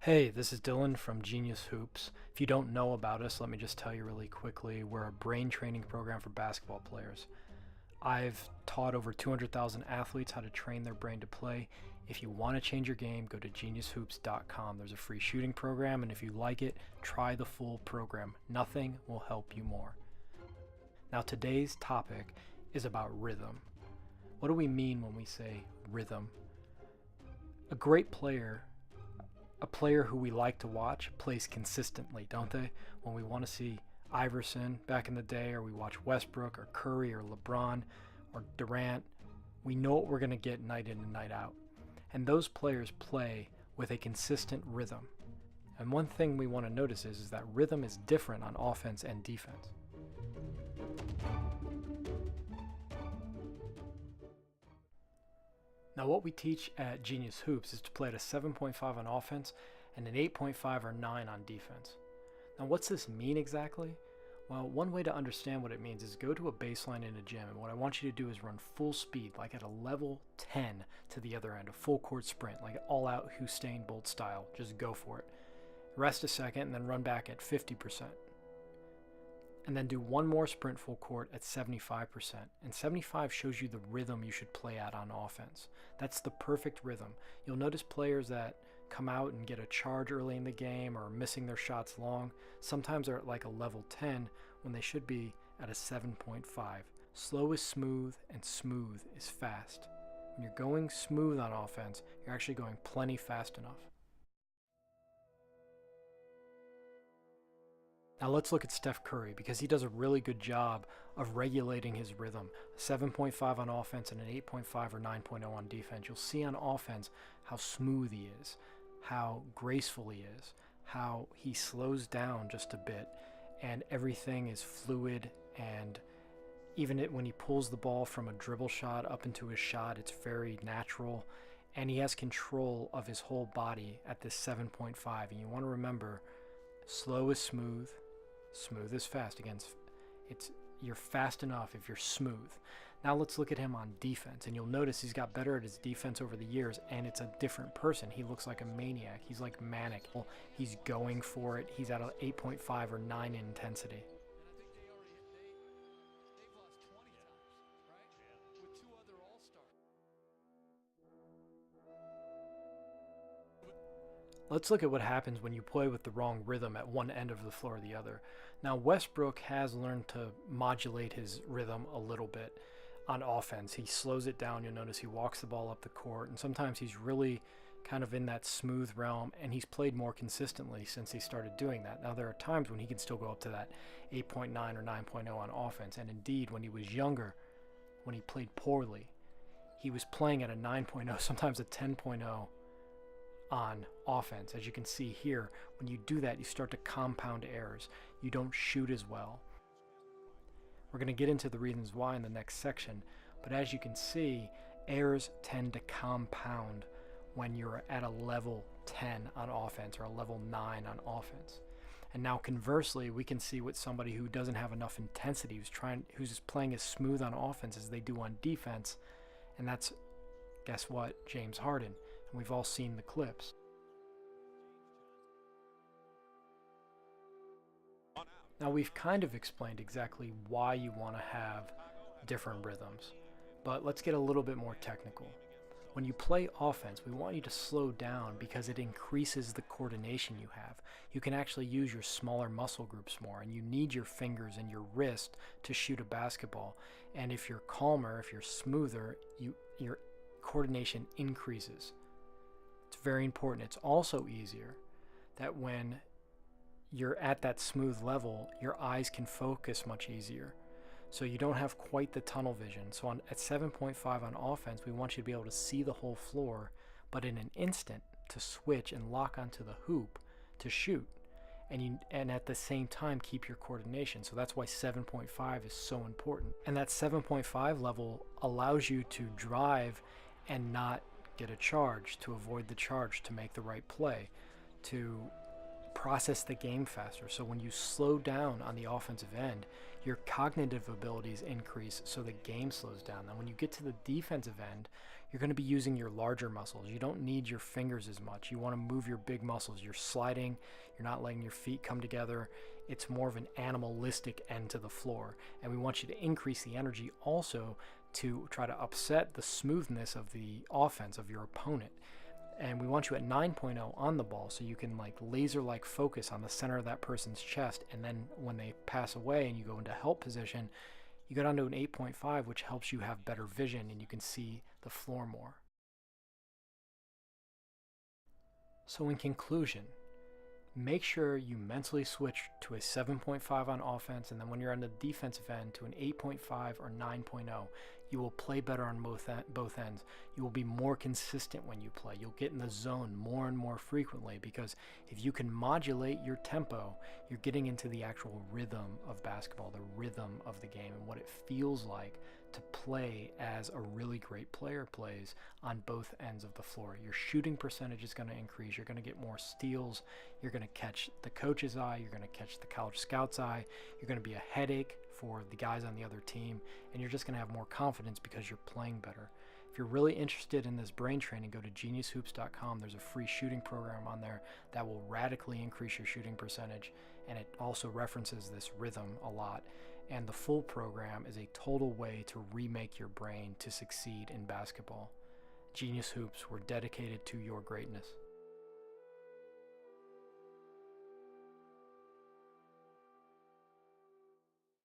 Hey, this is Dylan from Genius Hoops. If you don't know about us, let me just tell you really quickly. We're a brain training program for basketball players. I've taught over 200,000 athletes how to train their brain to play. If you want to change your game, go to geniushoops.com. There's a free shooting program, and if you like it, try the full program. Nothing will help you more. Now, today's topic is about rhythm. What do we mean when we say rhythm? A great player, a player who we like to watch, plays consistently, don't they? When we want to see Iverson back in the day, or we watch Westbrook or Curry or LeBron or Durant, we know what we're going to get night in and night out. And those players play with a consistent rhythm. And one thing we want to notice is that rhythm is different on offense and defense. Now, what we teach at Genius Hoops is to play at a 7.5 on offense and an 8.5 or 9 on defense. Now, what's this mean exactly? Well, one way to understand what it means is go to a baseline in a gym, and what I want you to do is run full speed, like at a level 10 to the other end, a full court sprint, like all out Usain Bolt style. Just go for it. Rest a second and then run back at 50%. And then do one more sprint full court at 75%. And 75 shows you the rhythm you should play at on offense. That's the perfect rhythm. You'll notice players that come out and get a charge early in the game or missing their shots long, sometimes are at like a level 10 when they should be at a 7.5. Slow is smooth and smooth is fast. When you're going smooth on offense, you're actually going plenty fast enough. Now let's look at Steph Curry, because he does a really good job of regulating his rhythm. 7.5 on offense and an 8.5 or 9.0 on defense. You'll see on offense how smooth he is, how graceful he is, how he slows down just a bit, and everything is fluid, and even when he pulls the ball from a dribble shot up into his shot, it's very natural, and he has control of his whole body at this 7.5. And you want to remember, slow is smooth, smooth is fast. Again, you're fast enough if you're smooth. Now let's look at him on defense, and you'll notice he's got better at his defense over the years, and it's a different person. He looks like a maniac. He's like manic. He's going for it. He's at an 8.5 or 9 in intensity. Let's look at what happens when you play with the wrong rhythm at one end of the floor or the other. Now, Westbrook has learned to modulate his rhythm a little bit on offense. He slows it down. You'll notice he walks the ball up the court, and sometimes he's really kind of in that smooth realm, and he's played more consistently since he started doing that. Now, there are times when he can still go up to that 8.9 or 9.0 on offense, and indeed, when he was younger, when he played poorly, he was playing at a 9.0, sometimes a 10.0 on offense. As you can see here, when you do that, you start to compound errors. You don't shoot as well. We're going to get into the reasons why in the next section, but as you can see, errors tend to compound when you're at a level 10 on offense or a level 9 on offense. And now conversely, we can see with somebody who doesn't have enough intensity, who's just playing as smooth on offense as they do on defense, and that's, guess what, James Harden. And we've all seen the clips. Now, we've kind of explained exactly why you want to have different rhythms, but let's get a little bit more technical. When you play offense, we want you to slow down because it increases the coordination you have. You can actually use your smaller muscle groups more, and you need your fingers and your wrist to shoot a basketball. And if you're calmer, if you're smoother, your coordination increases. It's very important. It's also easier that when you're at that smooth level, your eyes can focus much easier. So you don't have quite the tunnel vision. So at 7.5 on offense, we want you to be able to see the whole floor, but in an instant to switch and lock onto the hoop to shoot. And at the same time keep your coordination. So that's why 7.5 is so important. And that 7.5 level allows you to drive and not get a charge, to avoid the charge, to make the right play, to process the game faster. So when you slow down on the offensive end, your cognitive abilities increase, so the game slows down. Now when you get to the defensive end, you're going to be using your larger muscles. You don't need your fingers as much. You want to move your big muscles. You're sliding, you're not letting your feet come together. It's more of an animalistic end to the floor. And we want you to increase the energy also to try to upset the smoothness of the offense of your opponent. And we want you at 9.0 on the ball so you can like laser-like focus on the center of that person's chest. And then when they pass away and you go into help position, you go down to an 8.5, which helps you have better vision and you can see the floor more. So in conclusion, make sure you mentally switch to a 7.5 on offense, and then when you're on the defensive end to an 8.5 or 9.0. You will play better on both ends. You will be more consistent when you play. You'll get in the zone more and more frequently, because if you can modulate your tempo, you're getting into the actual rhythm of basketball, the rhythm of the game, and what it feels like to play as a really great player plays on both ends of the floor. Your shooting percentage is going to increase. You're going to get more steals. You're going to catch the coach's eye. You're going to catch the college scout's eye. You're going to be a headache for the guys on the other team, and you're just going to have more confidence because you're playing better. If you're really interested in this brain training, go to geniushoops.com. There's a free shooting program on there that will radically increase your shooting percentage, and it also references this rhythm a lot. And the full program is a total way to remake your brain to succeed in basketball. Genius Hoops, we're dedicated to your greatness.